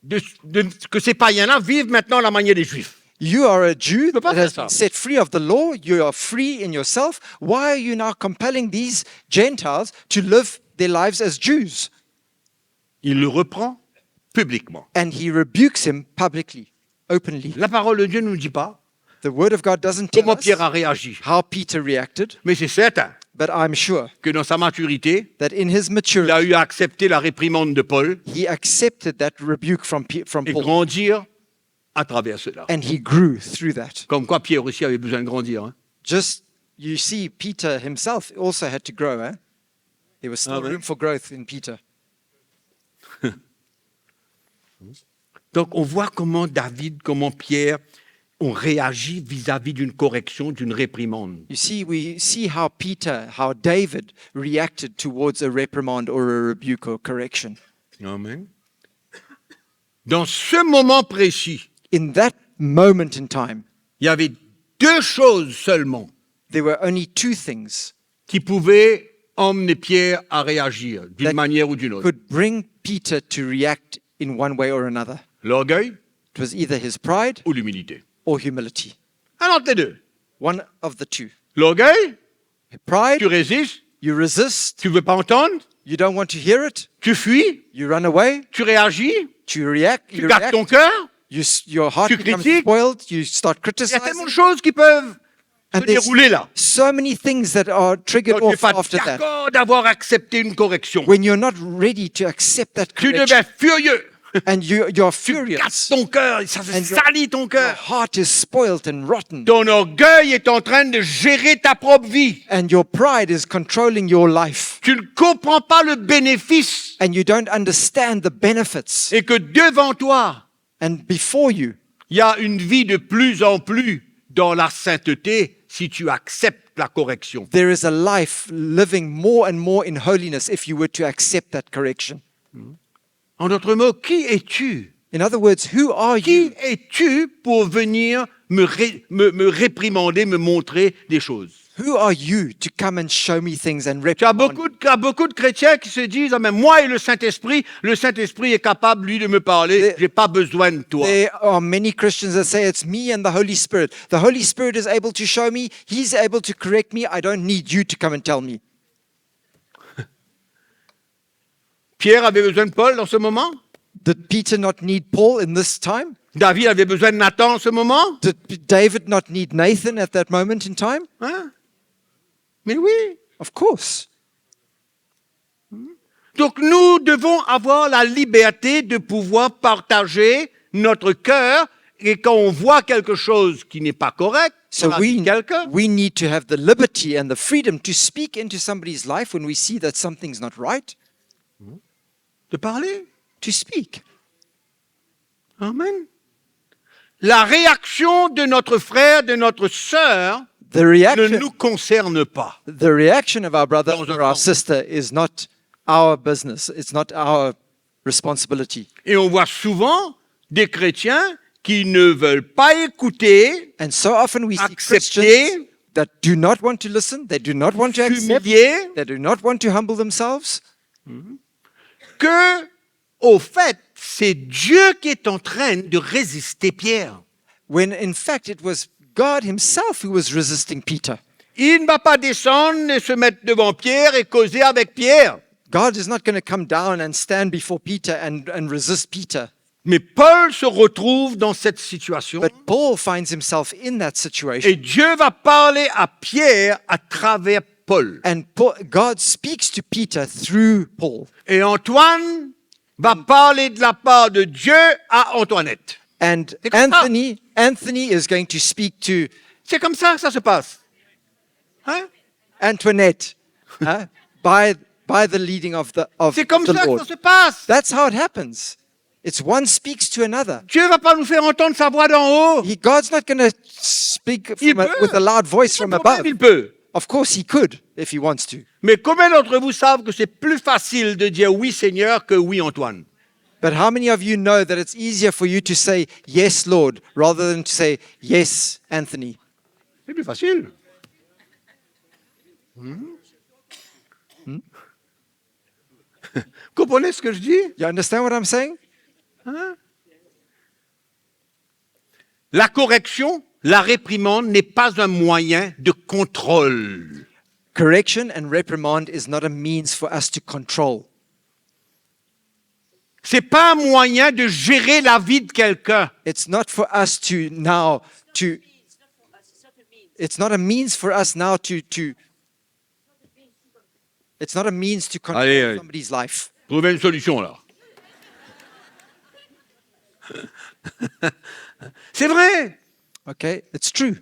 que ces païens-là vivent maintenant à la manière des juifs? You are a Jew peux pas that has faire ça. been set free of the law. You are free in yourself. Why are you now compelling these Gentiles to live their lives as Jews? Il le reprend publiquement. And he rebukes him publicly, openly. La parole de Dieu ne nous dit pas The word of God doesn't tell comment us Pierre a réagi. how Peter reacted, Mais c'est certain but I'm sure que dans sa maturité, that in his il maturity, a eu à accepter la réprimande de Paul he accepted that rebuke from et Paul, grandir à travers cela. and he grew through that. Comme quoi Pierre aussi avait besoin de grandir. Hein. Just, you see, Peter himself also had to grow. There was still Amen. room for growth in Peter. Donc on voit comment David, comment Pierre ont réagi vis-à-vis d'une correction, d'une réprimande. You see, we see how Peter, how David reacted towards a reprimand or a rebuke or correction. Amen. Dans ce moment précis, In that moment in time, il y avait deux choses seulement there were only two things qui pouvaient emmener Pierre à réagir d'une That manière ou d'une autre. could bring Peter to react in one way or another. L'orgueil It was either his pride ou l'humilité. or humility. Un entre les deux. One of the two. L'orgueil, Pride, tu résistes, you resist, tu ne veux pas entendre, you don't want to hear it, tu fuis, you run away, tu réagis, you react, tu you gardes react, ton cœur. your heart tu becomes critiques. spoiled, you start Il y a tellement criticizing. de choses qui peuvent se And there's dérouler là. so many things that are triggered Donc, tu n'es off pas after that. d'accord d'avoir accepté une correction. When you're not ready to accept that Tu correction, deviens furieux. and you're Tu casses furious, ton cœur, ça And your- salit ton your cœur. heart is spoiled and rotten, Ton orgueil est en train de gérer ta propre vie. and your pride is controlling your life, Tu ne comprends pas le bénéfice and you don't understand the benefits. et que devant toi, And before you, il y a une vie de plus en plus dans la sainteté si tu acceptes la correction. there is a life living more and more in holiness if you were to accept that correction. En d'autres mots, qui es-tu? In other words, who are you? Qui es-tu pour venir me réprimander, me montrer des choses? Who are you to come and show me things and Tu as reprimand? beaucoup de chrétiens qui se disent, ah, mais moi et le Saint-Esprit est capable, lui, de me parler, j'ai pas besoin de toi. There are many Christians that say it's me and the Holy Spirit. The Holy Spirit is able to show me, He's able to correct me. I don't need you to come and tell me. Pierre avait besoin de Paul dans ce moment? Did Peter not need Paul in this time? David avait besoin de Nathan en ce moment? Did David not need Nathan at that moment in time? Hein? Mais oui. Of course. Donc nous devons avoir la liberté de pouvoir partager notre cœur et quand on voit quelque chose qui n'est pas correct, So on a dit quelqu'un, we need to have the liberty and the freedom to speak into somebody's life when we see that something's not right, de parler. to speak. Amen. La réaction de notre frère, de notre sœur, The ne reaction, nous concerne pas. the reaction of our brother Dans un or our sens. sister is not our business. It's not our responsibility. Et on voit souvent des chrétiens qui ne veulent pas écouter, And so often we see accepter, Christians that do not want to listen, they do not want to accept, s'humilier, they do not want to humble themselves, que, au fait, c'est Dieu qui est en train de résister Pierre. when in fact it was God himself who was resisting Peter. Il ne va pas descendre et se mettre devant Pierre et causer avec Pierre. God is not going to come down and stand before Peter and resist Peter. Mais Paul se retrouve dans cette situation But Paul finds himself in that situation. et Dieu va parler à Pierre à travers Paul. And God speaks to Peter through Paul. Et Antoine va parler de la part de Dieu à Antoinette. And C'est comme ça. Anthony is going to speak to C'est comme ça que ça se passe. Hein? Antoinette by the leading of the C'est comme the ça que Lord. ça se passe. That's how it happens. It's one speaks to another. Dieu ne va pas nous faire entendre sa voix d'en haut. God's not going to speak Il from peut. with a loud voice from above. Il peut. Of course, he could if he wants to. Mais combien d'entre vous savent que c'est plus facile de dire oui Seigneur que oui Antoine? But how many of you know that it's easier for you to say yes, Lord, rather than to say yes, Anthony? C'est plus facile. Comprenez ce que je dis? You understand what I'm saying? La correction, la réprimande n'est pas un moyen de contrôle. Correction and reprimand is not a means for us to control. C'est pas un moyen de gérer la vie de quelqu'un. It's not for us to now to. It's not a means for us now to. It's not a means to control Allez. somebody's life. Trouvez une solution là. C'est vrai. Okay, it's true.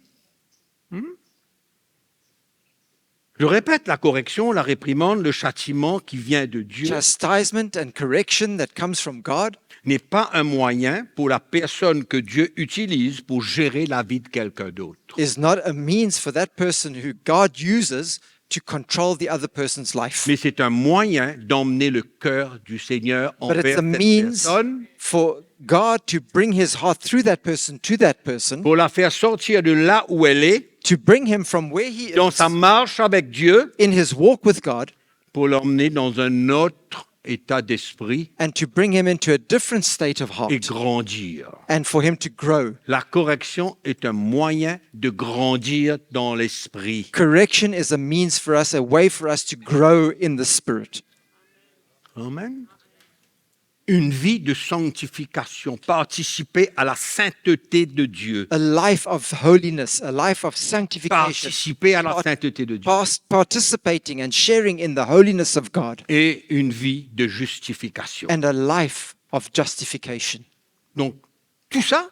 Je répète, la correction, la réprimande, le châtiment qui vient de Dieu Chastisement and correction that comes from God n'est pas un moyen pour la personne que Dieu utilise pour gérer la vie de quelqu'un d'autre. is not a means for that person who God uses to control the other person's life. Mais c'est un moyen d'emmener le cœur du Seigneur But it's envers a cette means personne for God to bring his heart through that person to that person, pour la faire sortir de là où elle est, to bring him from where he dans is sa marche avec Dieu, in his walk with God, pour l'emmener dans un autre état d'esprit and to bring him into a different state of et heart, grandir. and for him to grow. La correction est un moyen de grandir dans l'esprit. Correction is a means for us, a way for us to grow in the Spirit. Amen. Une vie de sanctification, participer à la sainteté de Dieu. A life of holiness, a life of sanctification, Participer à la sainteté de Dieu. participating and sharing in the holiness of God, Et une vie de justification. and a life of justification. Donc, tout ça,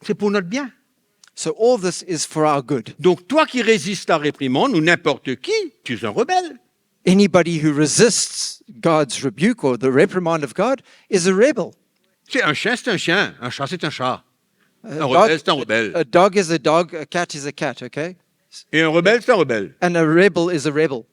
c'est pour notre bien. So all this is for our good. Donc, toi qui résistes à la réprimande, ou n'importe qui, tu es un rebelle. Anybody who resists God's rebuke or the reprimand of God is a rebel. C'est un chien, c'est un chien. Un chat, c'est un chat. A Un rebelle, c'est un dog, rebelle. a dog is a dog, a cat is a cat, okay? Et un rebelle, c'est un rebelle. And a rebel is a rebel.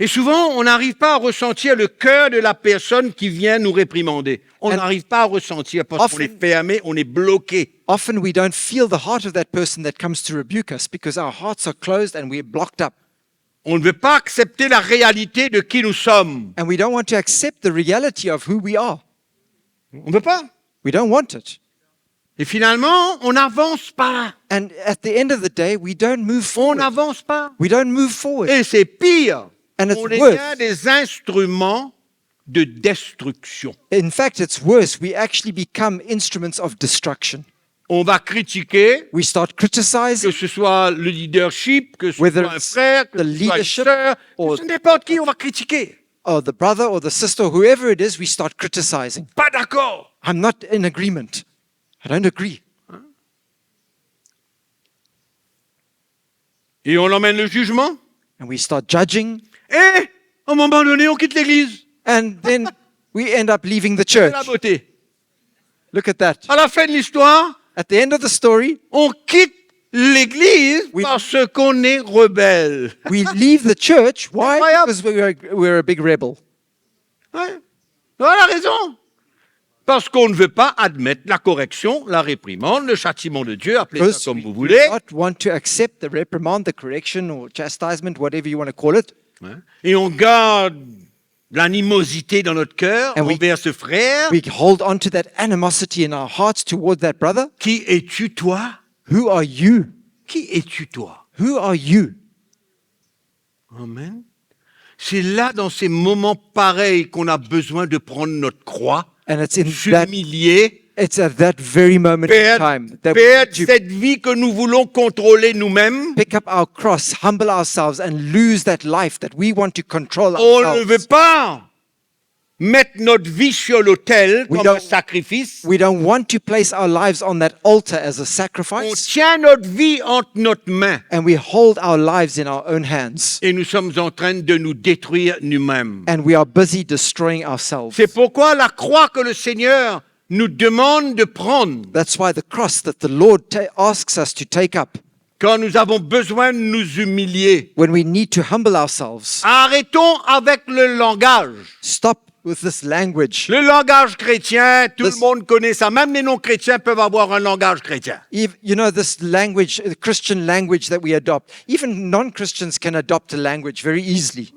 Et souvent, on n'arrive pas à ressentir le cœur de la personne qui vient nous réprimander. On And n'arrive pas à ressentir parce qu'on often- est fermé, on est bloqué. Often we don't feel the heart of that person that comes to rebuke us because our hearts are closed and we're blocked up. On ne veut pas accepter la réalité de qui nous sommes. And we don't want to accept the reality of who we are. On ne veut pas. We don't want it. Et finalement, on n'avance pas. And at the end of the day, we don't move On forward. n'avance pas. We don't move forward. Et c'est pire. And it's On worse. devient des instruments de destruction. In fact, it's worse. We actually become instruments of destruction. On va critiquer, We start que criticizing, ce soit le leadership, que ce Whether soit un it's frère, que the ce soit une leadership sœur, or- que ce soit n'importe qui, on va critiquer. or the brother or the sister, whoever it is, we start criticizing. Pas d'accord. I'm not in agreement. I don't agree. Et on emmène le jugement. And we start judging. Et à un moment donné, on quitte l'église. And then we end up leaving the C'est church. la beauté. Look at that. À la fin de l'histoire, At the end of the story, on quitte l'Église Oui. parce qu'on est rebelle. we leave the church. Why? Incroyable. Because we're a big rebel. Ouais. Voilà la raison. Parce qu'on ne veut pas admettre la correction, la réprimande, le châtiment de Dieu, appelez ça Because comme we vous do voulez. not want to accept the reprimand, the correction, or chastisement, whatever you want to call it. Hein. Et on garde l'animosité dans notre cœur And we- envers ce frère. We hold on to that animosity in our hearts toward that brother. Qui es-tu, toi? Who are you? Qui es-tu, toi? Who are you? Amen. C'est là, dans ces moments pareils, qu'on a besoin de prendre notre croix, And it's in that, s'humilier, it's at that very moment in perdre, time that we perdre need to cette vie que nous voulons contrôler nous-mêmes. pick up our cross, humble ourselves, and lose that life that we want to control On ne veut ourselves. pas mettre notre vie sur l'autel We comme un don't- sacrifice. We don't want to place our lives on that altar as a On sacrifice, tient notre vie entre notre main and we hold our lives in our own hands, et nous sommes en train de nous détruire nous-mêmes. and we are busy destroying ourselves. C'est pourquoi la croix que le Seigneur nous demande de prendre That's why the cross that the Lord asks us to take up quand nous avons besoin de nous humilier. when we need to humble ourselves. Arrêtons avec le langage. Stop with this language. Le langage chrétien, tout This- le monde connaît ça. Même les non-chrétiens peuvent avoir un langage chrétien. You know, this language, the Christian language that we adopt, even non-Christians can adopt a language very easily.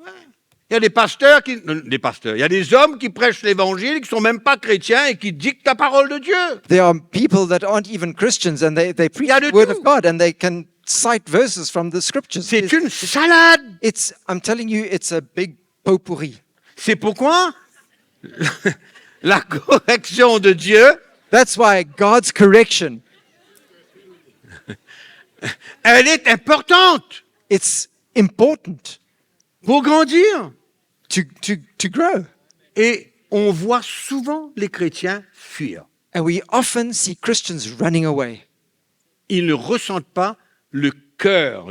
Il y a des pasteurs il y a des hommes qui prêchent l'évangile, qui sont même pas chrétiens et qui dictent la parole de Dieu. There are people that aren't even Christians and they preach y a de the word tout. of God and they can cite verses from the scriptures. C'est une salade. I'm telling you, it's a big potpourri. C'est pourquoi la correction de Dieu, That's why God's correction, elle est importante it's important pour grandir. to grow. Et on voit souvent les chrétiens fuir. And we often see Christians running away. Ils ne ressentent pas le cœur,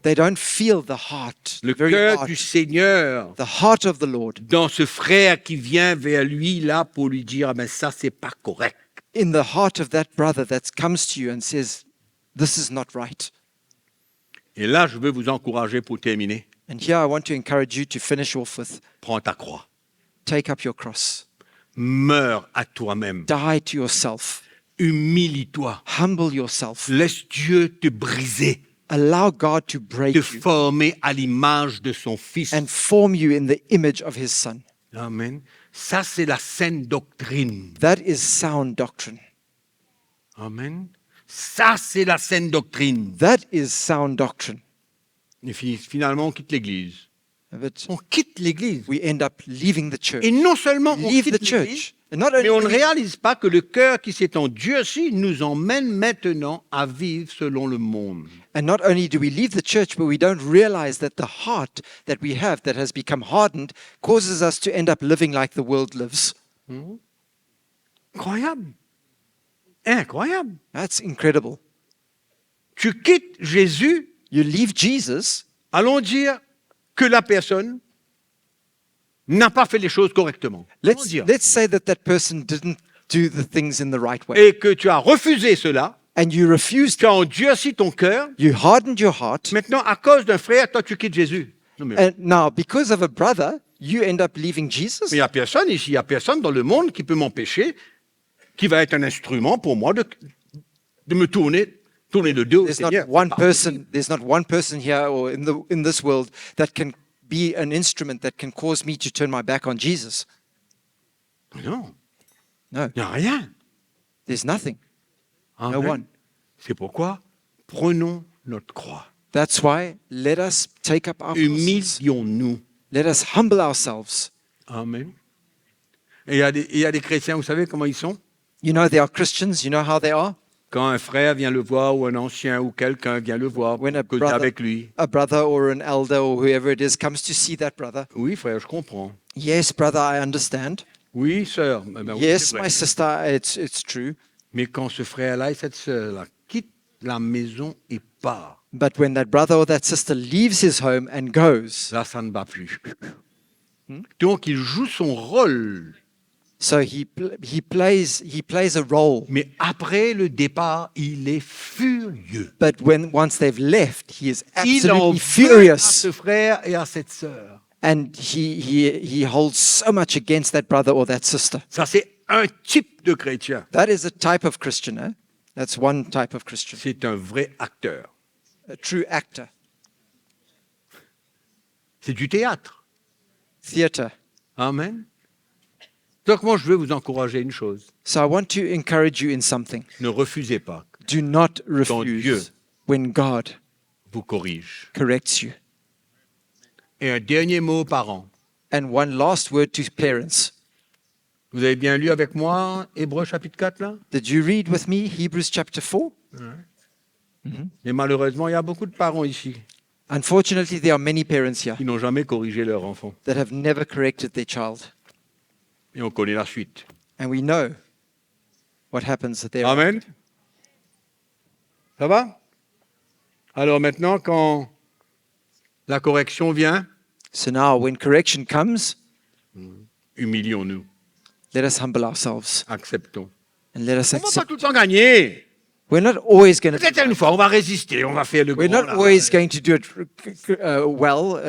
They don't feel the heart, le the very cœur heart, du Seigneur the heart of the Lord dans ce frère qui vient vers lui là pour lui dire, ah ben ça c'est pas correct. in the heart of that brother that comes to you and says, this is not right. Et là, je veux vous encourager pour terminer. And here I want to encourage you to finish off with, Prends ta croix. take up your cross. Meurs à toi-même. Die to yourself. Humilie-toi. Humble yourself. Laisse Dieu te briser, Allow God to break te you former à l'image de son Fils. and form you in the image of his son. Amen. Ça, c'est la saine doctrine. That is sound doctrine. Amen. Ça, c'est la saine doctrine. That is sound doctrine. Et finalement, on quitte l'Église. But On quitte l'Église. we end up leaving the church. Et non seulement on Leave quitte the l'Église, church. And not mais on ne only réalise pas que le cœur qui s'est endurci nous emmène maintenant à vivre selon le monde. And not only do we leave the church, but we don't realize that the heart that we have that has become hardened causes us to end up living like the world lives. Incroyable. Incroyable. That's incredible. Tu quittes Jésus, You leave Jesus, allons dire que la personne n'a pas fait les choses correctement. Allons dire. let's say that that person didn't do the things in the right way. Et que tu as refusé cela, And you refused, tu as endurci ton cœur. you hardened your heart. Maintenant, à cause d'un frère, toi, tu quittes Jésus. Non, mais And now, because of a brother, you end up leaving Jesus. il n'y a personne ici, il n'y a personne dans le monde qui peut m'empêcher, qui va être un instrument pour moi de me tourner le dos. au There's not Seigneur. one person. There's not one person here or in this world that can be an instrument that can cause me to turn my back on Jesus. Non, No, il n'y a rien. there's nothing. No Amen. one. C'est pourquoi prenons notre croix. That's why let us take up our crosses. Humilions-nous. Let us humble ourselves. Amen. Et il y a des chrétiens, vous savez comment ils sont? You know, there are Christians. You know how they are. Quand un frère vient le voir, ou un ancien, ou quelqu'un vient le voir, When a causer brother- avec lui. A brother or an elder or whoever it is comes to see that brother. Oui, frère, je comprends. Yes, brother, I understand. Oui, sœur. Ben oui, Yes, c'est vrai. my sister, it's true. Mais quand ce frère-là et cette sœur-là quittent la maison et part, But when that brother or that sister leaves his home and goes, là, ça ne va plus. Donc, il joue son rôle So he plays a role. Mais après le départ, il est furieux. But once they've left, he is Il en absolutely veut à furious. ce frère et à cette sœur. And he holds so much against that brother or that sister. Ça, c'est un type de chrétien. That is a type of Christian, eh? That's one type of Christian. C'est un vrai acteur. A true actor. C'est du théâtre. Theater. Amen. Donc moi, je veux vous encourager une chose. So I want to encourage you in something. Ne refusez pas Do not Dieu refuse when God vous corrige. corrects you. Et un dernier mot aux parents. And one last word to parents. Vous avez bien lu avec moi Hébreux chapitre 4 là? Did you read with me Hebrews chapter 4? Et malheureusement, il y a beaucoup de parents ici Unfortunately, there are many parents here qui n'ont jamais corrigé leur enfant. that have never corrected their child. Et on connaît la suite. And we know what happens there. Amen. Ça va? Alors maintenant, quand la correction vient, So now, when correction comes, humilions-nous, let us humble ourselves acceptons. and let us On ne va pas accept. tout le temps gagner. We're not always going to. Peut-être une fois, on va résister, on va faire le We're grand. not là. always going to do it well.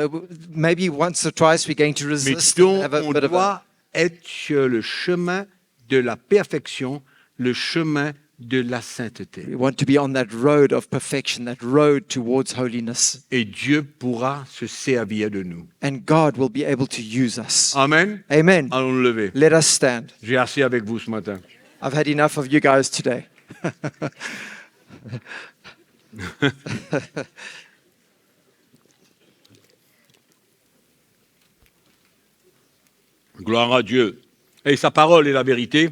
Maybe once or twice we're going to Mais resist. donc, And have a on bit of a, doit être sur le chemin de la perfection, le chemin de la sainteté. we want to be on that road of perfection, that road towards holiness. Et Dieu pourra se servir de nous. And God will be able to use us. Amen. Amen. Allons nous lever. Let us stand. J'ai assez avec vous ce matin. I've had enough of you guys today. Gloire à Dieu. Et sa parole est la vérité.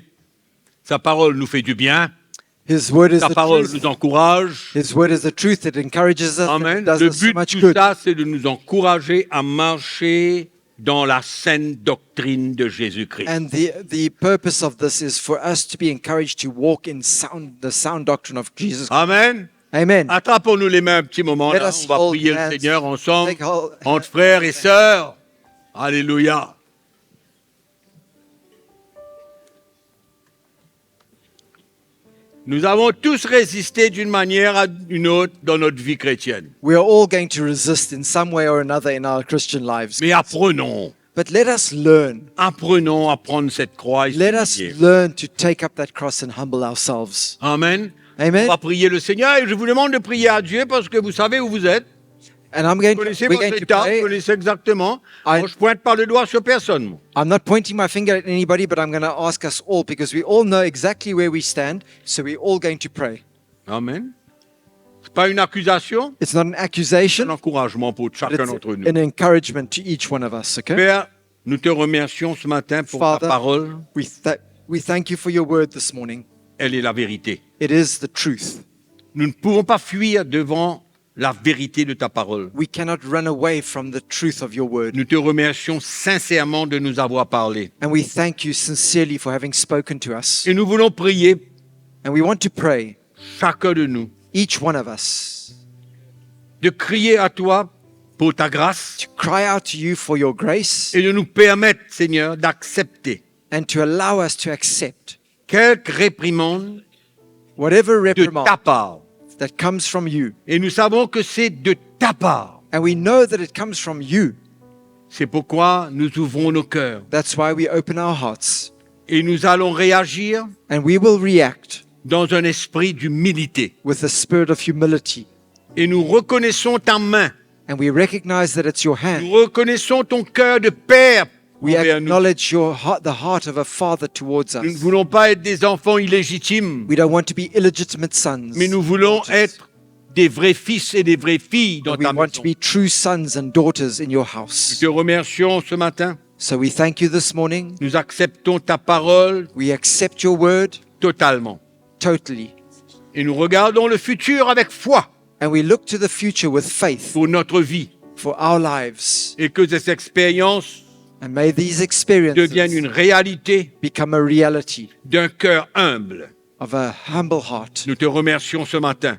Sa parole nous fait du bien. His word is Sa the parole truth. nous encourage. His word is the truth. It encourages us. Amen. It does Le us so but de much tout good. ça, c'est de nous encourager à marcher dans la saine doctrine de Jésus-Christ. And the purpose of this is for us to be encouraged to walk in the sound doctrine of Jesus. Amen. Amen. Attrapons-nous les mains un petit moment. Let Là. us On va hold prier le hands. Seigneur ensemble, Take hold- entre frères et sœurs. Alléluia. Nous avons tous résisté d'une manière à une autre dans notre vie chrétienne. We are all going to resist in some way or another in our Christian lives. Mais apprenons. But let us learn. Apprenons à prendre cette croix et Let us s'humilier. learn to take up that cross and humble ourselves. Amen. Amen. On va prier le Seigneur et je vous demande de prier à Dieu parce que vous savez où vous êtes. And Vous connaissez we're votre going to état, vous pray. connaissez exactement. I- Moi, je pointe pas le doigt sur personne. Moi. I'm not pointing my finger at anybody, but I'm going to ask us all because we all know exactly where we stand. So we're all going to pray. Amen. C'est pas une accusation, It's not an c'est un accusation, encouragement pour but chacun it's d'entre nous. an encouragement to each one of us. Okay? Père, nous te remercions ce matin pour ta Father, parole. we thank you for your word this morning. Elle est la vérité. It is the truth. Nous ne pouvons pas fuir devant la vérité de ta parole. We cannot run away from the truth of your word. Nous te remercions sincèrement de nous avoir parlé. And we thank you sincerely for having spoken to us. Et nous voulons prier, And we want to pray, chacun de nous, each one of us, de crier à toi pour ta grâce to cry out to you for your grace et de nous permettre, Seigneur, d'accepter and to allow us to accept quelque réprimande whatever de reprimand ta part. that comes from you. Et nous savons que c'est de ta part. And we know that it comes from you. C'est pourquoi nous ouvrons nos cœurs That's why we open our hearts et nous allons réagir and we will react dans un esprit d'humilité. with the spirit of humility. Et nous reconnaissons ta main. And we recognize that it's your hand. Nous reconnaissons ton cœur de père We envers nous. acknowledge your heart, the heart of a father towards Nous ne us. voulons pas être des enfants illégitimes, We don't want to be illegitimate sons. mais nous voulons être des vrais fils et des vraies filles dans We ta want maison. to be true sons and daughters in your Nous house. te remercions ce matin. So we thank you this morning. Nous acceptons ta parole We accept your word totalement. totally. Et nous regardons le futur avec foi And we look to the future with faith pour notre vie. for our lives. Et que ces expériences And may these deviennent une experiences réalité become a reality d'un cœur humble. of a humble heart. Nous te remercions ce matin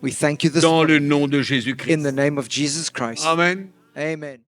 We thank you this dans morning le nom de in Jésus-Christ. the name of Jesus Christ. Amen. Amen.